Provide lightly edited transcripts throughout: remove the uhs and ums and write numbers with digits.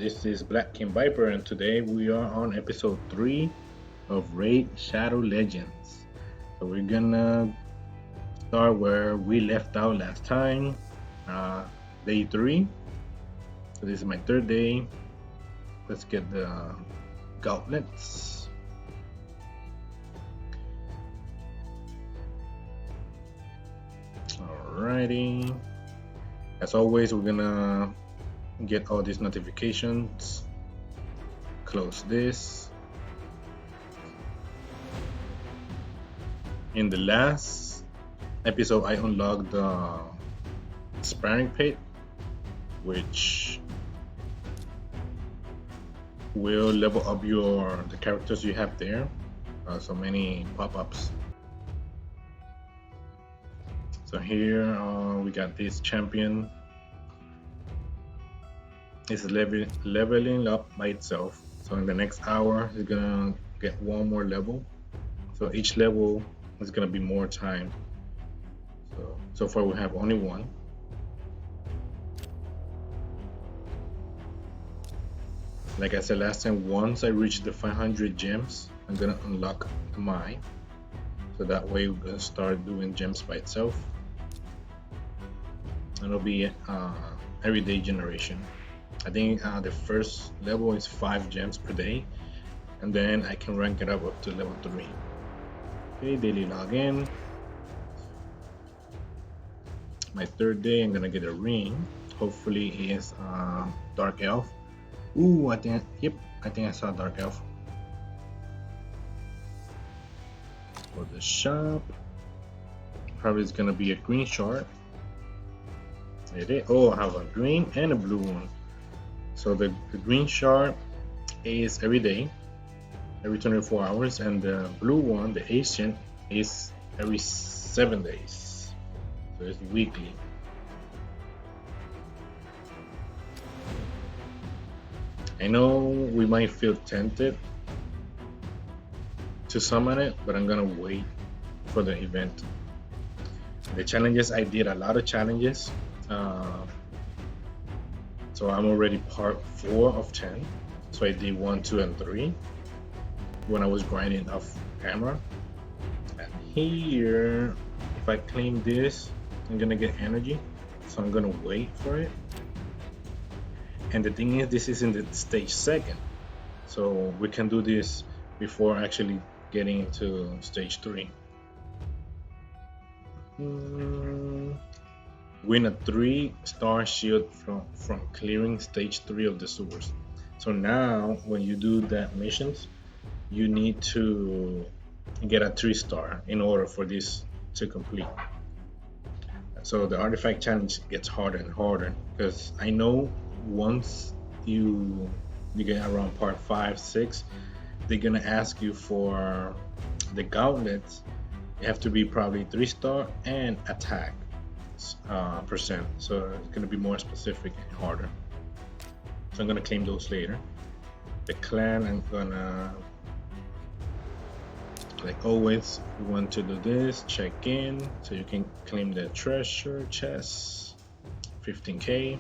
This is BlackKingViper, and today we are on episode 3 of Raid Shadow Legends. So we're gonna start where we left out last time, day 3. So this is my third day. Let's get the gauntlets. Alrighty. As always, we're gonna get all these notifications. Close this. In the last episode, I unlocked the sparring pit, which will level up the characters you have there. So many pop-ups. So here we got this champion. It's leveling up by itself. So in the next hour, it's gonna get one more level. So each level is gonna be more time. So far we have only one. Like I said last time, once I reach the 500 gems, I'm gonna unlock the mine. So that way we're gonna start doing gems by itself. And it'll be everyday generation. I think the first level is 5 gems per day, and then I can rank it up to level 3. Okay, daily login. My third day, I'm gonna get a ring. Hopefully, it's dark elf. Ooh, I think I saw dark elf. For the shop, probably it's gonna be a green shard. It is. Oh, I have a green and a blue one. So the green shard is every day, every 24 hours, and the blue one, the ancient, is every 7 days. So it's weekly. I know we might feel tempted to summon it, but I'm gonna wait for the event. The challenges, I did a lot of challenges. So I'm already part 4 of 10. So I did 1, 2, and 3 when I was grinding off camera. And here, if I claim this, I'm gonna get energy. So I'm gonna wait for it. And the thing is, this is in the stage 2nd. So we can do this before actually getting into stage 3. Win a 3-star shield from clearing stage 3 of the sewers. So now when you do that missions, you need to get a 3-star in order for this to complete. So the artifact challenge gets harder and harder, because I know once you get around part 5, 6, they're gonna ask you for the gauntlets. You have to be probably 3-star and attack percent, so it's going to be more specific and harder. So I'm going to claim those later. The clan, I'm gonna, like always, we want to do this, check in, so you can claim the treasure chest, 15k.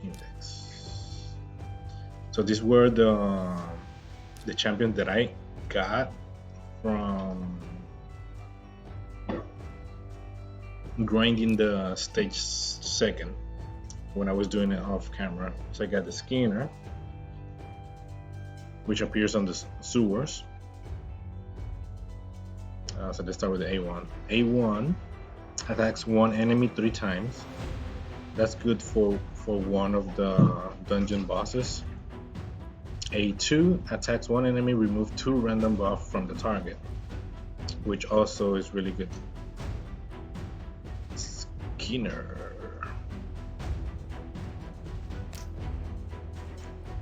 Index. So these were the champions that I got from grinding the stage 2nd when I was doing it off camera. So I got the Skinner, which appears on the sewers. So let's start with the A1. A1 attacks one enemy 3 times. That's good for one of the dungeon bosses. A2 attacks one enemy, remove 2 random buff from the target, which also is really good. Skinner.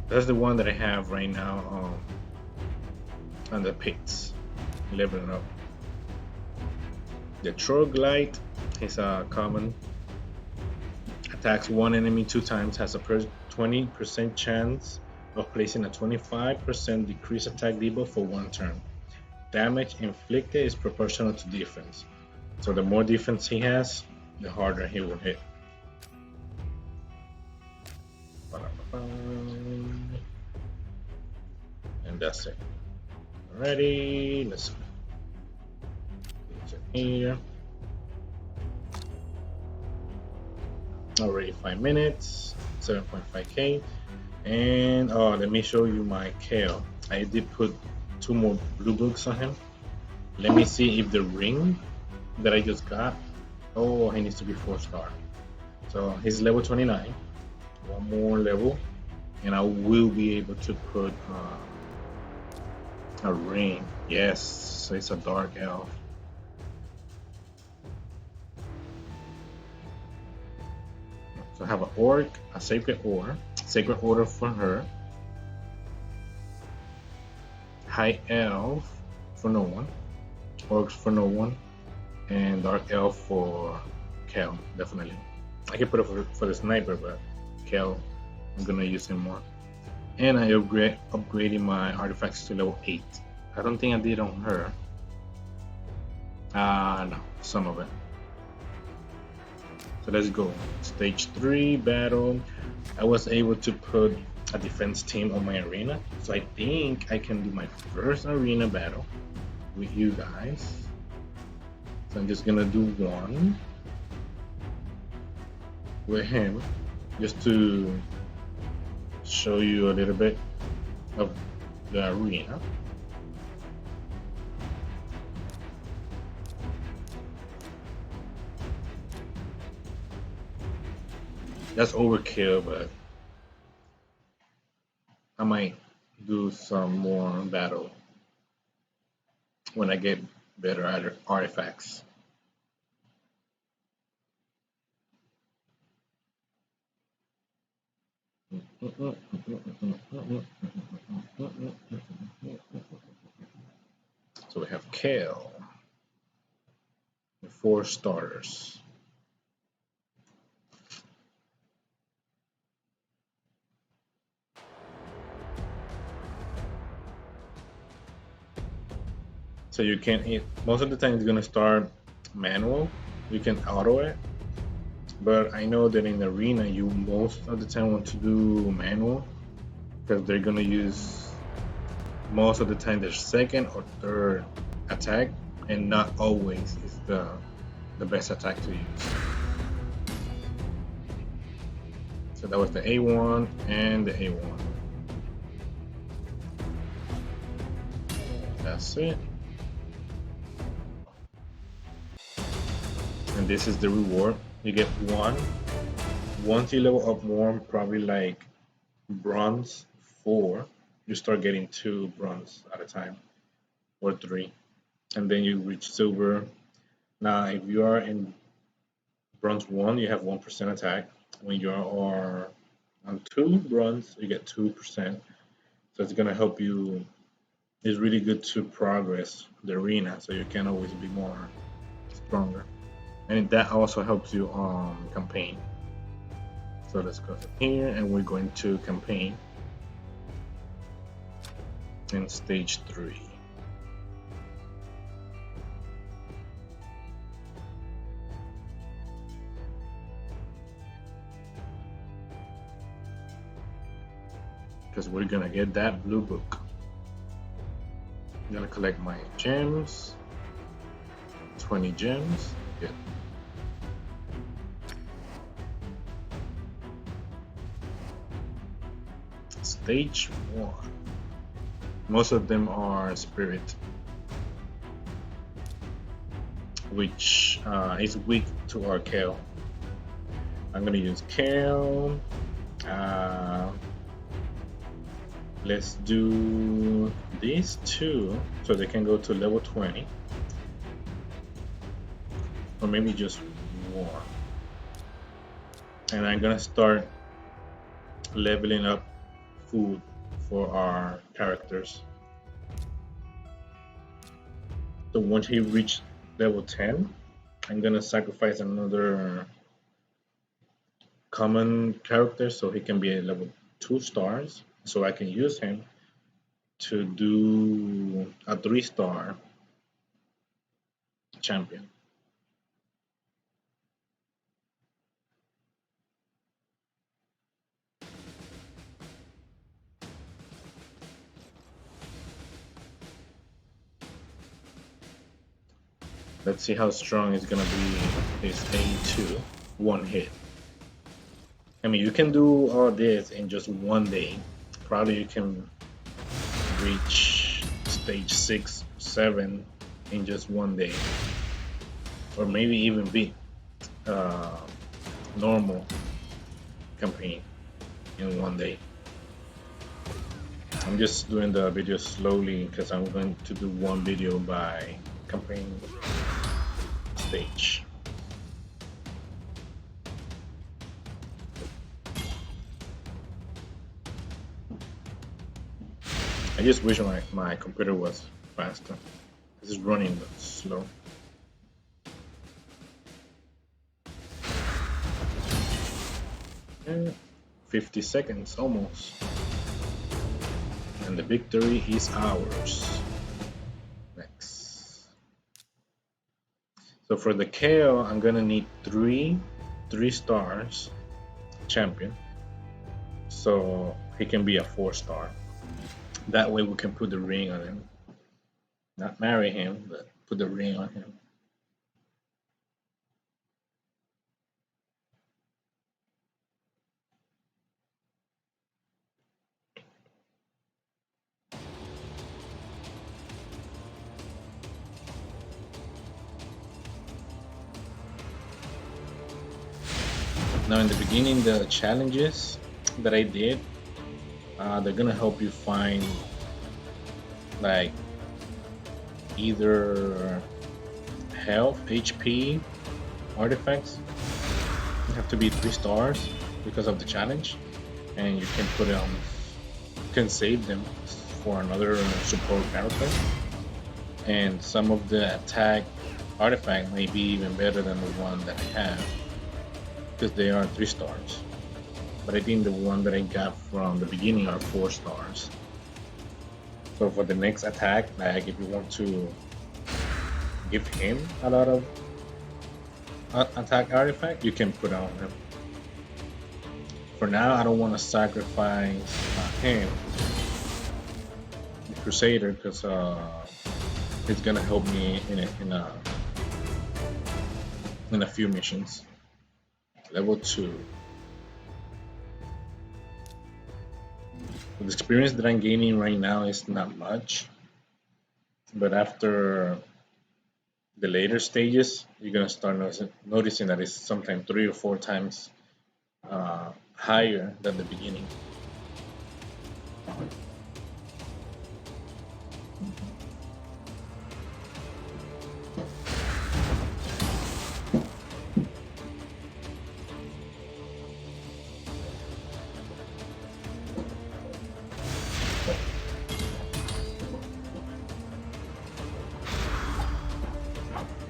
That's the one that I have right now on the pits, leveling up. The Troglyte is a common. Attacks one enemy 2 times, has a 20% chance of placing a 25% decreased attack debuff for 1 turn. Damage inflicted is proportional to defense. So the more defense he has, the harder he will hit. And that's it. Alrighty, let's get here. Already 5 minutes, 7.5k. And oh, let me show you my Kale. I did put 2 more blue books on him. Let me see if the ring that I just got. Oh, he needs to be 4-star. So he's level 29. One more level, and I will be able to put a ring. Yes, so it's a dark elf. So I have an orc, a sacred order for her, high elf for no one, orcs for no one, and dark elf for Kel, definitely. I can put it for the sniper, but Kel, I'm gonna use him more. And I upgraded my artifacts to level 8. I don't think I did on her. No, some of it. So let's go. Stage 3 battle. I was able to put a defense team on my arena. So I think I can do my first arena battle with you guys. So I'm just gonna do one with him just to show you a little bit of the arena. That's overkill, but I might do some more battle when I get better artifacts. So we have Kale, 4 starters. So you can hit, most of the time it's gonna start manual. You can auto it, but I know that in the arena you most of the time want to do manual because they're gonna use most of the time their second or third attack, and not always is the best attack to use. So that was the A1 and the A1. That's it. And this is the reward. You get 1. Once you level up more, probably like bronze 4, you start getting 2 bronze at a time, or 3. And then you reach silver. Now, if you are in bronze 1, you have 1% attack. When you are on 2 bronze, you get 2%. So it's gonna help you. It's really good to progress the arena, so you can always be more stronger. And that also helps you on campaign. So let's go here, and we're going to campaign in stage 3. Because we're gonna get that blue book. I'm gonna collect my gems. 20 gems. Good. Stage 1. Most of them are spirit, which is weak to our Kale. I'm gonna use Kale. Let's do these 2 so they can go to level 20, or maybe just 1. And I'm gonna start leveling up food for our characters. So once he reaches level 10, I'm gonna sacrifice another common character so he can be a level 2 stars, so I can use him to do a 3-star champion. Let's see how strong it's gonna be this A2 one hit. I mean, you can do all this in just one day. Probably you can reach stage 6, 7 in just one day, or maybe even beat normal campaign in one day. I'm just doing the video slowly because I'm going to do one video by campaign stage. I just wish my computer was faster. This is running slow. And 50 seconds almost. And the victory is ours. Next. So for the KO, I'm gonna need three stars champion. So he can be a 4-star. That way we can put the ring on him. Not marry him, but put the ring on him. Now in the beginning, the challenges that I did, they're gonna help you find like either health, HP, artifacts. You have to be 3 stars because of the challenge, and you can put you can save them for another support character. And some of the attack artifact may be even better than the one that I have because they are 3 stars. But I think the one that I got from the beginning are 4 stars. So for the next attack, like if you want to give him a lot of attack artifact, you can put on him. For now, I don't want to sacrifice him, the Crusader, because it's gonna help me in a few missions. Level 2. The experience that I'm gaining right now is not much, but after the later stages, you're gonna start noticing that it's sometimes 3 or 4 times higher than the beginning.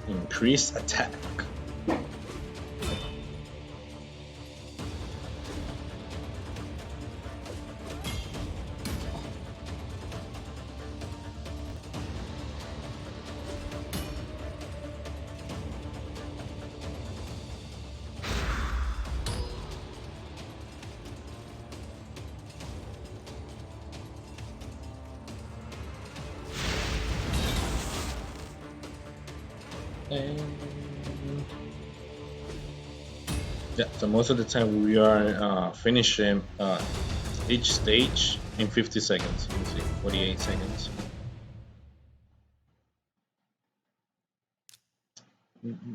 Increase attack. Yeah, so most of the time we are finishing each stage in 50 seconds. Let me see, 48 seconds.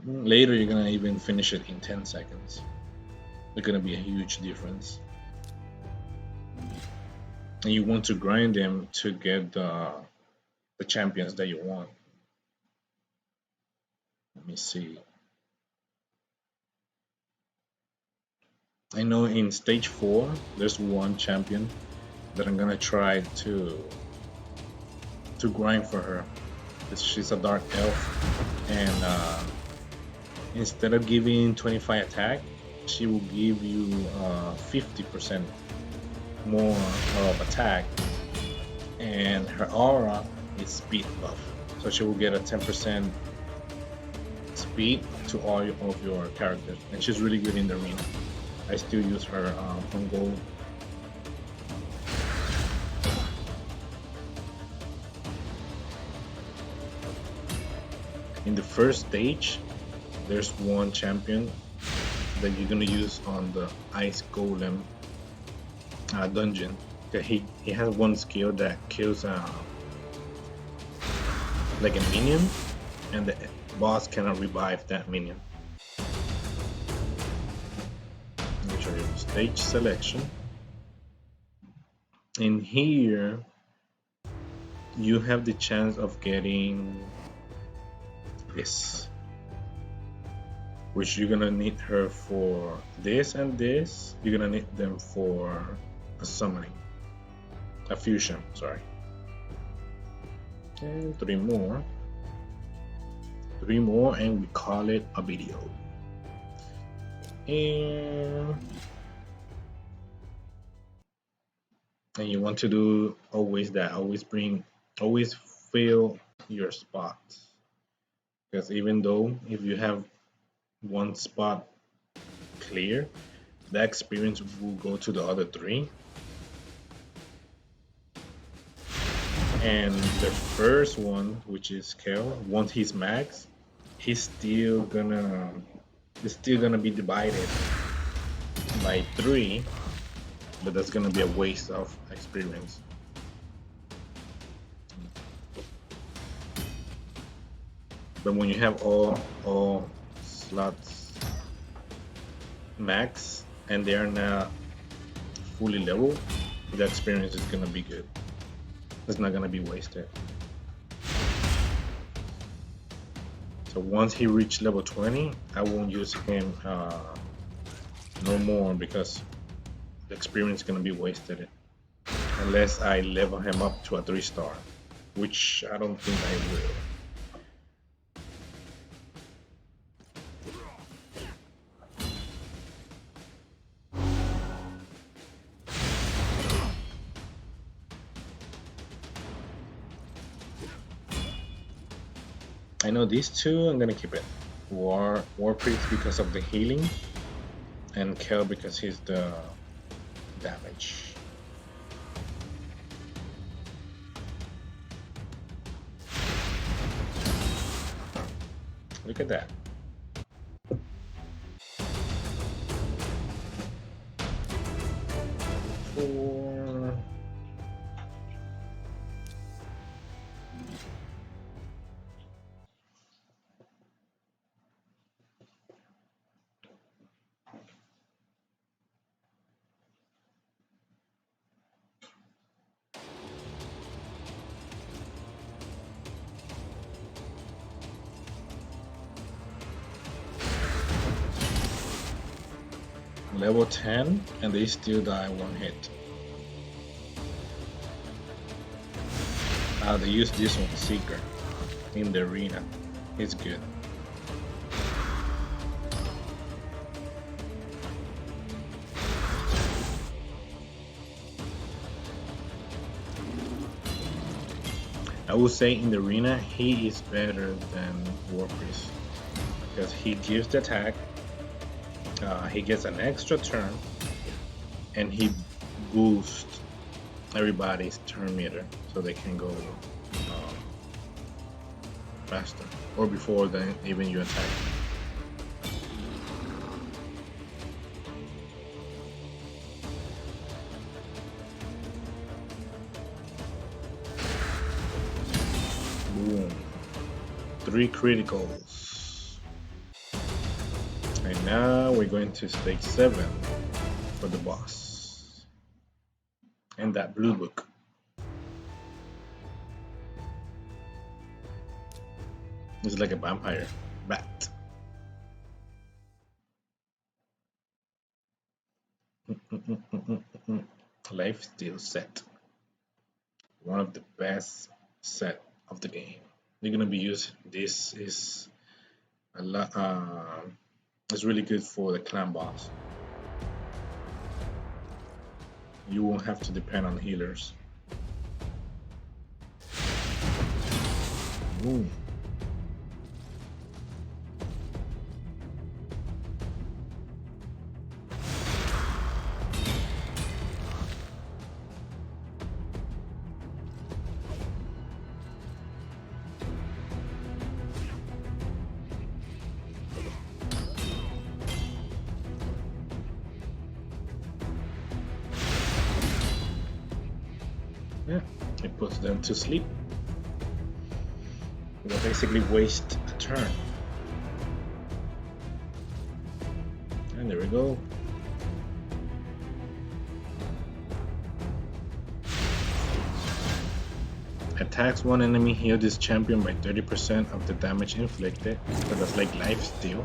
Later, you're gonna even finish it in 10 seconds. There's gonna be a huge difference. And you want to grind them to get the champions that you want. Let me see. I know in stage 4 there's one champion that I'm gonna try to grind for her. She's a dark elf, and instead of giving 25 attack, she will give you 50% more of attack, and her aura is speed buff, so she will get a 10% speed to all of your characters, and she's really good in the arena. I still use her on gold. In the first stage, there's one champion that you're gonna use on the Ice Golem dungeon. He has one skill that kills like a minion, and the boss cannot revive that minion. Let me show you the stage selection. In here, you have the chance of getting this, which you're gonna need her for this and this. You're gonna need them for a summoning, a fusion, sorry. And three more, and we call it a video. And you want to do always that, always fill your spots, because even though if you have one spot clear, that experience will go to the other three. And the first one, which is Kel, once he's max, it's still gonna be divided by 3, but that's gonna be a waste of experience. But when you have all slots max and they are not fully leveled, the experience is gonna be good. It's not gonna be wasted. So once he reached level 20, I won't use him no more, because the experience is gonna be wasted unless I level him up to a 3-star, which I don't think I will. I know these two, I'm gonna keep it. War Priest because of the healing, and Kel because he's the damage. Look at that. Four. Level 10, and they still die one hit. They use this one, Seeker, in the arena. It's good. I would say in the arena he is better than War Priest, because he gives the attack, he gets an extra turn, and he boosts everybody's turn meter so they can go faster, or before then even you attack. Boom. 3 criticals. And now we're going to stage 7 for the boss. And that blue book. It's like a vampire bat. Life steal set. One of the best set of the game. You're gonna be using this is a lot. It's really good for the clan boss. You won't have to depend on healers. Ooh. Yeah, it puts them to sleep. They basically waste a turn. And there we go. Attacks one enemy, heal this champion by 30% of the damage inflicted. So that's like life steal.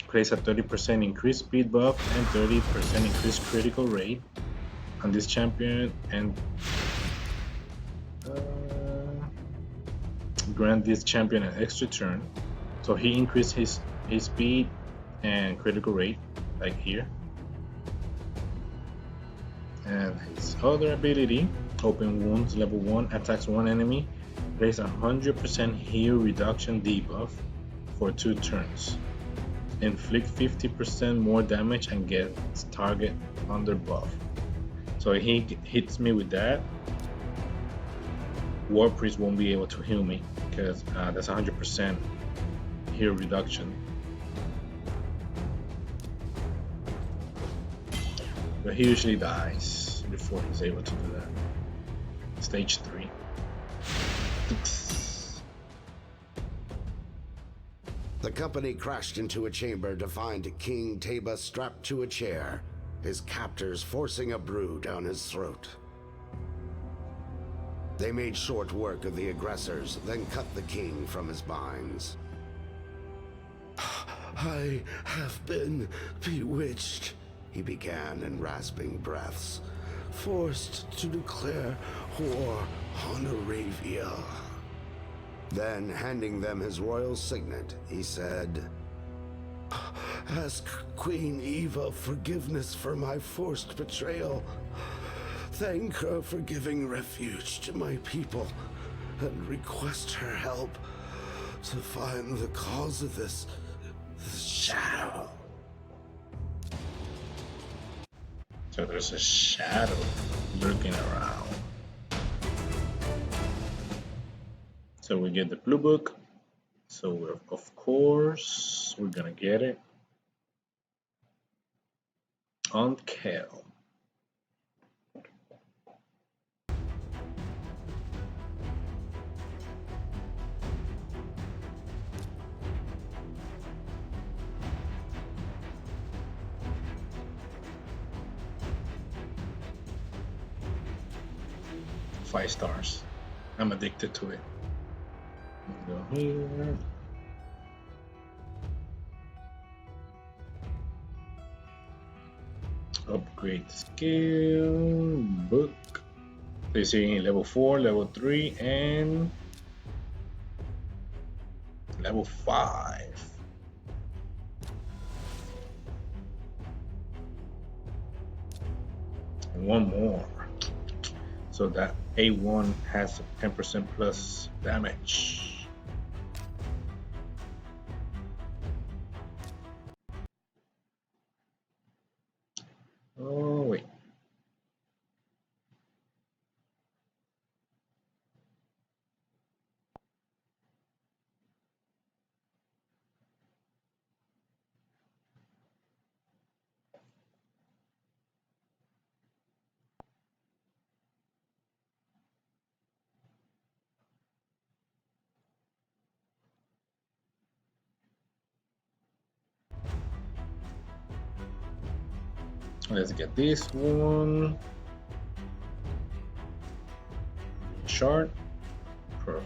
Place a 30% increased speed buff and 30% increased critical rate on this champion, and grant this champion an extra turn. So he increased his speed and critical rate, like here. And his other ability, Open Wounds, level 1, attacks one enemy, place 100% heal reduction debuff for 2 turns. Inflict 50% more damage and gets target under buff. So if he hits me with that, War Priest won't be able to heal me because that's 100% heal reduction. But he usually dies before he's able to do that. Stage 3. The company crashed into a chamber to find King Teba strapped to a chair, his captors forcing a brew down his throat. They made short work of the aggressors, then cut the king from his binds. I have been bewitched, he began in rasping breaths, forced to declare war on Arabia. Then, handing them his royal signet, he said, "Ask Queen Eva forgiveness for my forced betrayal. Thank her for giving refuge to my people, and request her help to find the cause of this shadow." So there's a shadow lurking around. So we get the blue book. So of course we're gonna get it on Kel. Five stars. I'm addicted to it. Go here. Upgrade skill book. So you see level 4, level 3, and level 5. And one more. So that A1 has 10% plus damage. Oh wait. Let's get this one. Short. Perfect.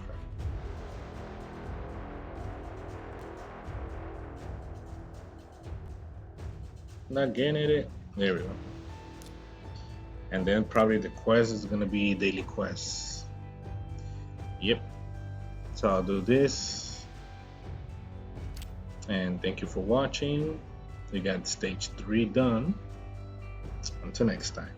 Not getting it. There we go. And then probably the quest is gonna be daily quests. Yep. So I'll do this. And thank you for watching. We got stage 3 done. Until next time.